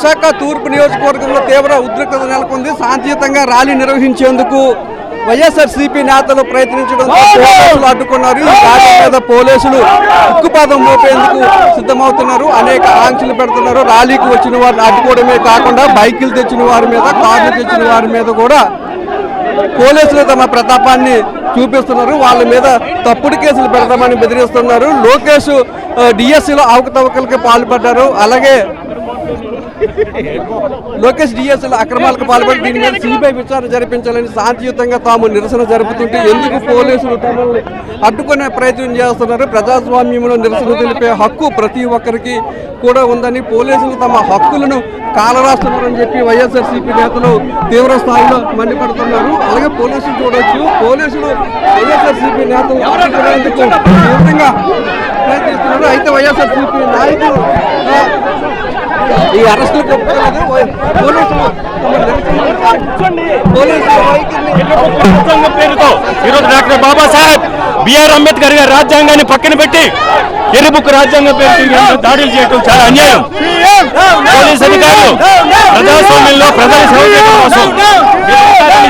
విశాఖ తూర్పు నియోజకవర్గంలో తీవ్ర ఉద్రిక్తత నెలకొంది. శాంతియుతంగా ర్యాలీ నిర్వహించేందుకు వైఎస్ఆర్సీపీ నేతలు ప్రయత్నించడంతో పోలీసులు అడ్డుకున్నారు. ఈ ర్యాలీ మీద పోలీసులు ఉక్కుపాదం మోపేందుకు సిద్ధమవుతున్నారు. అనేక ఆంక్షలు పెడుతున్నారు. ర్యాలీకి వచ్చిన వారిని అడ్డుకోవడమే కాకుండా బైకులు తెచ్చిన వారి మీద, కార్లు తెచ్చిన వారి మీద కూడా పోలీసులు తమ ప్రతాపాన్ని చూపిస్తున్నారు. వాళ్ళ మీద తప్పుడు కేసులు పెడతామని బెదిరిస్తున్నారు. లోకేష్ డిఎస్సీలో అవకతవకలకి పాల్పడ్డారు. అలాగే లోకేష్ డిఎస్సీలో అక్రమాలకు పాల్పడి దీని మీద సిబిఐ విచారణ జరిపించాలని శాంతియుతంగా తాము నిరసన జరుపుతుంటే ఎందుకు పోలీసులు తమల్ని అడ్డుకునే ప్రయత్నం చేస్తున్నారు? ప్రజాస్వామ్యంలో నిరసన తెలిపే హక్కు ప్రతి ఒక్కరికి కూడా ఉందని పోలీసులు తమ హక్కులను కాలరాస్తున్నారని చెప్పి వైఎస్ఆర్సీపీ నేతలు తీవ్ర స్థాయిలో మండిపడుతున్నారు. అలాగే పోలీసులు చూడొచ్చు, పోలీసులు వైఎస్ఆర్సీపీ నేతలు అడ్డుకునేందుకు తీవ్రంగా ప్రయత్నిస్తున్నారు. అయితే వైఎస్ఆర్సీపీ నాయకులు ఈ అరెస్టులు ఒప్పుకోలేదు. రాజ్యాంగం పేరుతో ఈరోజు డాక్టర్ బాబాసాహెబ్ బిఆర్ అంబేద్కర్ గారి రాజ్యాంగాన్ని పక్కన పెట్టి ఎర్రబుక్ రాజ్యాంగం పేరుతో దాడులు చేయడం చాలా అన్యాయం. పోలీస్ అధికారులు ప్రజాస్వామ్యంలో ప్రజల సేవ చేయడం కోసం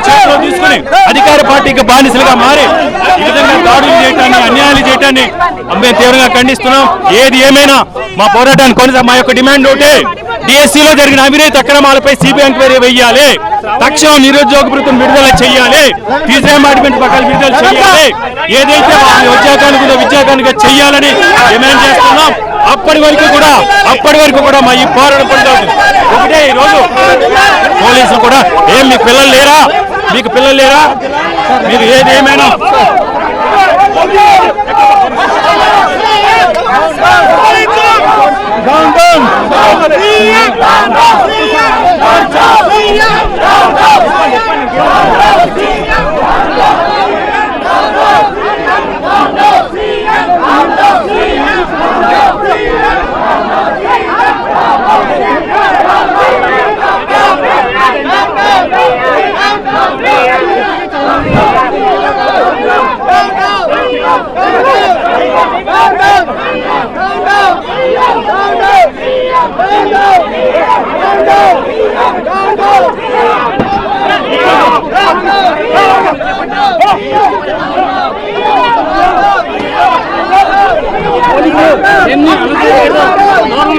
చేతిలో తీసుకుని అధికార పార్టీకి బానిసలుగా మారి ఈ విధంగా దాడులు చేయటాన్ని, అన్యాయాలు చేయటాన్ని మేము తీవ్రంగా ఖండిస్తున్నాం. ఏది ఏమైనా మా పోరాటాన్ని కొనసాగి మా యొక్క డిమాండ్ ఒకటే, డిఎస్సీలో జరిగిన అవినీతి అక్రమాలపై సిబిఐ ఎంక్వైరీ వేయాలి, తక్షణం నిరుద్యోగ భృతం విడుదల చేయాలి, ఫీజు రియంబర్స్మెంట్ బకాయిలు విడుదల చేయాలి, ఏదైతే విద్యాకానుగా చేయాలని డిమాండ్ చేస్తున్నాం. అప్పటి వరకు కూడా మా ఈ పోరాటం కొనసాగుతుంది. ఒకటే ఈ రోజు పోలీసులు కూడా మీకు పిల్లలు లేరా మీరు ఏదేమైనా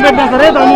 పెట్టినా సరే తాము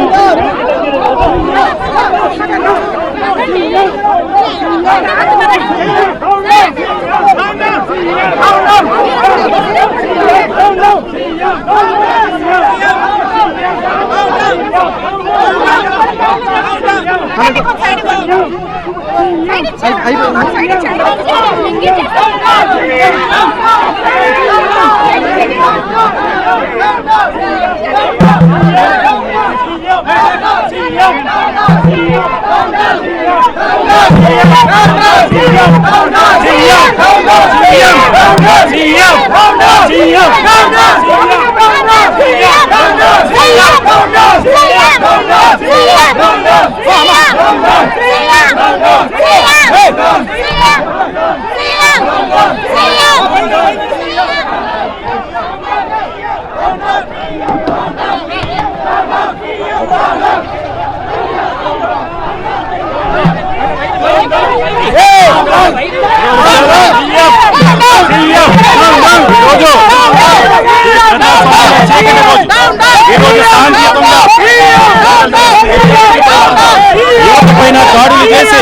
దాడులు చేసి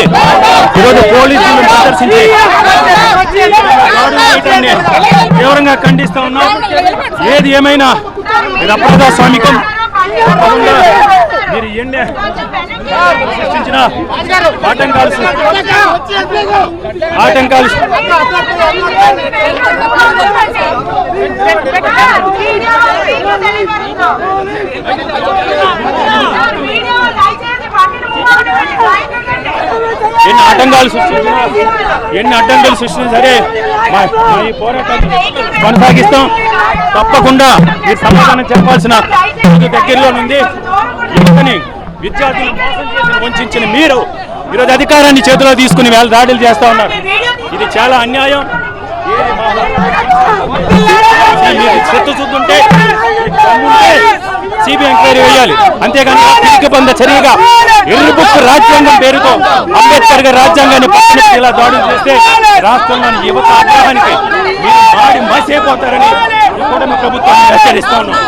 ఈరోజు పోలీసులను ప్రదర్శించి తీవ్రంగా ఖండిస్తూ ఉన్నాం. ఏది ఏమైనా ఇది అప్రజాస్వామికం. మీరు ఎన్ని సృష్టించిన ఆటంకాలు ఎన్ని అడ్డంకాలు సృష్టించినా సరే ఈ పోరాటాన్ని కొనసాగిస్తాం. తప్పకుండా మీరు సమాధానం చెప్పాల్సిన దగ్గరలో ఉంది. యువతని విద్యార్థులు మోసం చేసి వంచిన మీరు ఈరోజు అధికారాన్ని చేతిలో తీసుకుని వేళ దాడులు చేస్తూ ఉన్నారు. ఇది చాలా అన్యాయం. చెత్త చూస్తుంటే సిబిఐ ఎంక్వైరీ వేయాలి, అంతేగాని తిరిగిబంద చర్యగా ఎర్రి బుక్ రాజ్యాంగం పేరుతో అంబేద్కర్ గారి రాజ్యాంగాన్ని పక్కన ఇలా దాడులు చేస్తే రాష్ట్రంలోని యువత ఆగ్రహానికి మీరు మాడి మసైపోతారని కూడా ప్రభుత్వాన్ని హెచ్చరిస్తా ఉన్నాం.